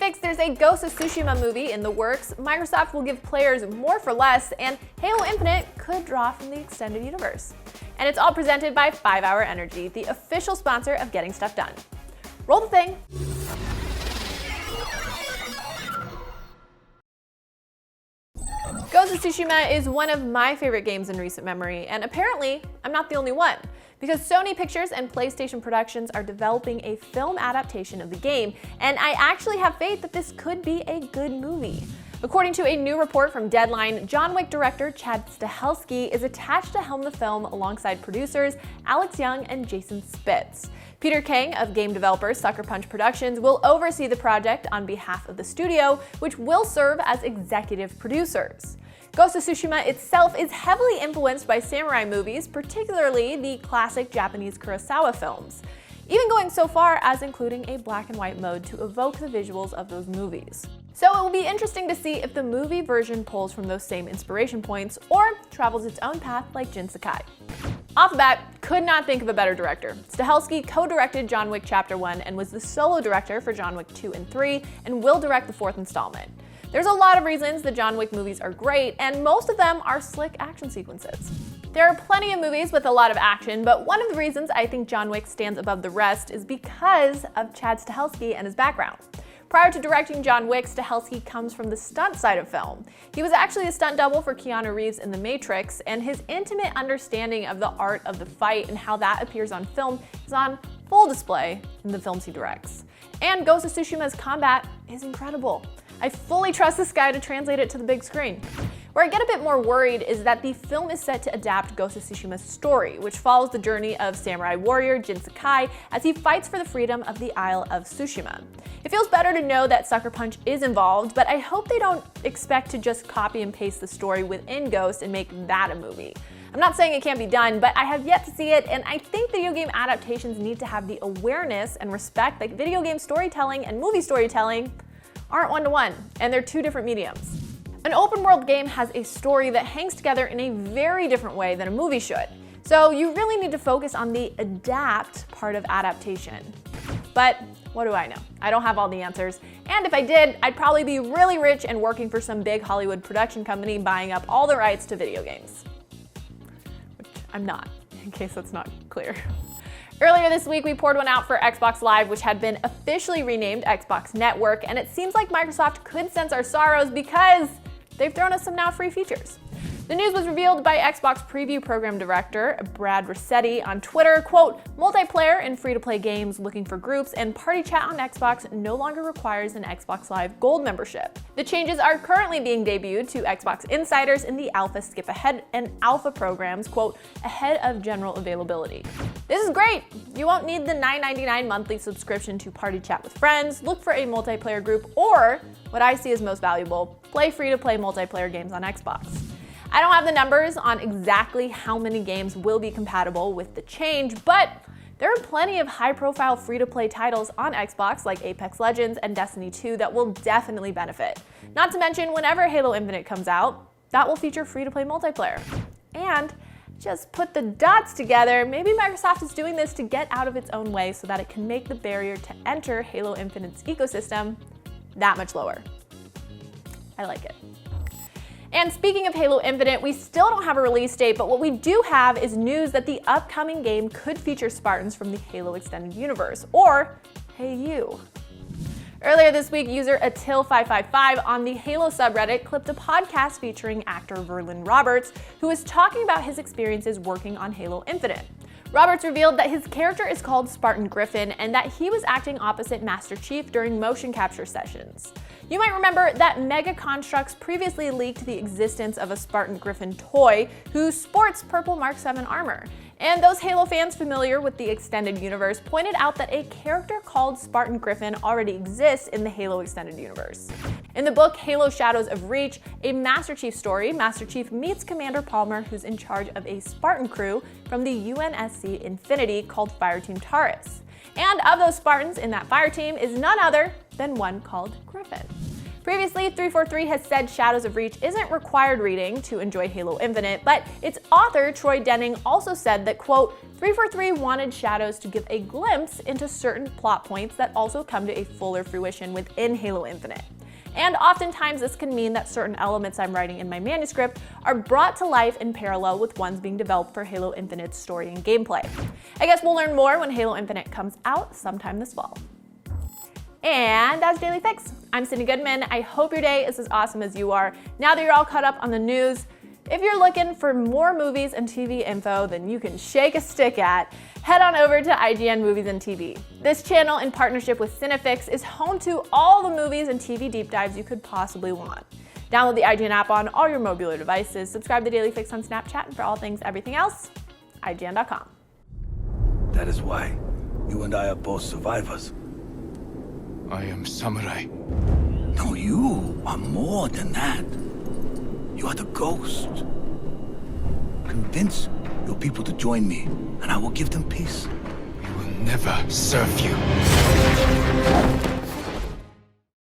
fix, there's a Ghost of Tsushima movie in the works, Microsoft will give players more for less, and Halo Infinite could draw from the extended universe. And it's all presented by 5 Hour Energy, the official sponsor of Getting Stuff Done. Roll the thing. Ghost of Tsushima is one of my favorite games in recent memory, and apparently, I'm not the only one, because Sony Pictures and PlayStation Productions are developing a film adaptation of the game, and I actually have faith that this could be a good movie. According to a new report from Deadline, John Wick director Chad Stahelski is attached to helm the film alongside producers Alex Young and Jason Spitz. Peter Kang of game developer Sucker Punch Productions will oversee the project on behalf of the studio, which will serve as executive producers. Ghost of Tsushima itself is heavily influenced by samurai movies, particularly the classic Japanese Kurosawa films, even going so far as including a black and white mode to evoke the visuals of those movies. So it will be interesting to see if the movie version pulls from those same inspiration points or travels its own path like Jin Sakai. Off the bat, could not think of a better director. Stahelski co-directed John Wick Chapter 1 and was the solo director for John Wick 2 and 3 and will direct the 4th installment. There's a lot of reasons the John Wick movies are great, and most of them are slick action sequences. There are plenty of movies with a lot of action, but one of the reasons I think John Wick stands above the rest is because of Chad Stahelski and his background. Prior to directing John Wick, Stahelski comes from the stunt side of film. He was actually a stunt double for Keanu Reeves in The Matrix, and his intimate understanding of the art of the fight and how that appears on film is on full display in the films he directs. And Ghost of Tsushima's combat is incredible. I fully trust this guy to translate it to the big screen. Where I get a bit more worried is that the film is set to adapt Ghost of Tsushima's story, which follows the journey of samurai warrior Jin Sakai as he fights for the freedom of the Isle of Tsushima. It feels better to know that Sucker Punch is involved, but I hope they don't expect to just copy and paste the story within Ghost and make that a movie. I'm not saying it can't be done, but I have yet to see it, and I think video game adaptations need to have the awareness and respect that video game storytelling and movie storytelling aren't one-to-one, and they're two different mediums. An open world game has a story that hangs together in a very different way than a movie should. So you really need to focus on the adapt part of adaptation. But what do I know? I don't have all the answers. And if I did, I'd probably be really rich and working for some big Hollywood production company buying up all the rights to video games. Which I'm not, in case that's not clear. Earlier this week, we poured one out for Xbox Live, which had been officially renamed Xbox Network, and it seems like Microsoft could sense our sorrows because they've thrown us some now free features. The news was revealed by Xbox Preview Program Director Brad Rossetti on Twitter, quote, "Multiplayer in free-to-play games looking for groups and party chat on Xbox no longer requires an Xbox Live Gold membership. The changes are currently being debuted to Xbox insiders in the Alpha Skip Ahead and Alpha programs, quote, ahead of general availability." This is great! You won't need the $9.99 monthly subscription to party chat with friends, look for a multiplayer group, or, what I see as most valuable, play free-to-play multiplayer games on Xbox. I don't have the numbers on exactly how many games will be compatible with the change, but there are plenty of high-profile free-to-play titles on Xbox like Apex Legends and Destiny 2 that will definitely benefit. Not to mention, whenever Halo Infinite comes out, that will feature free-to-play multiplayer. And just put the dots together, maybe Microsoft is doing this to get out of its own way so that it can make the barrier to enter Halo Infinite's ecosystem that much lower. I like it. And speaking of Halo Infinite, we still don't have a release date, but what we do have is news that the upcoming game could feature Spartans from the Halo Extended Universe, or Hey You. Earlier this week, user Attil555 on the Halo subreddit clipped a podcast featuring actor Verlin Roberts, who was talking about his experiences working on Halo Infinite. Roberts revealed that his character is called Spartan Griffin and that he was acting opposite Master Chief during motion capture sessions. You might remember that Mega Constructs previously leaked the existence of a Spartan Griffin toy who sports purple Mark 7 armor. And those Halo fans familiar with the extended universe pointed out that a character called Spartan Griffin already exists in the Halo extended universe. In the book Halo Shadows of Reach, a Master Chief story, Master Chief meets Commander Palmer, who's in charge of a Spartan crew from the UNSC Infinity called Fireteam Taurus. And of those Spartans in that fire team is none other than one called Griffin. Previously, 343 has said Shadows of Reach isn't required reading to enjoy Halo Infinite, but its author, Troy Denning, also said that, quote, 343 wanted Shadows to give a glimpse into certain plot points that also come to a fuller fruition within Halo Infinite. And oftentimes this can mean that certain elements I'm writing in my manuscript are brought to life in parallel with ones being developed for Halo Infinite's story and gameplay. I guess we'll learn more when Halo Infinite comes out sometime this fall. And that's Daily Fix. I'm Sydney Goodman. I hope your day is as awesome as you are. Now that you're all caught up on the news, if you're looking for more movies and TV info than you can shake a stick at, head on over to IGN Movies and TV. This channel, in partnership with Cinefix, is home to all the movies and TV deep dives you could possibly want. Download the IGN app on all your mobile devices, subscribe to Daily Fix on Snapchat, and for all things everything else, IGN.com. That is why you and I are both survivors. I am samurai. No, you are more than that. You are the ghost. Convince your people to join me, and I will give them peace. We will never serve you.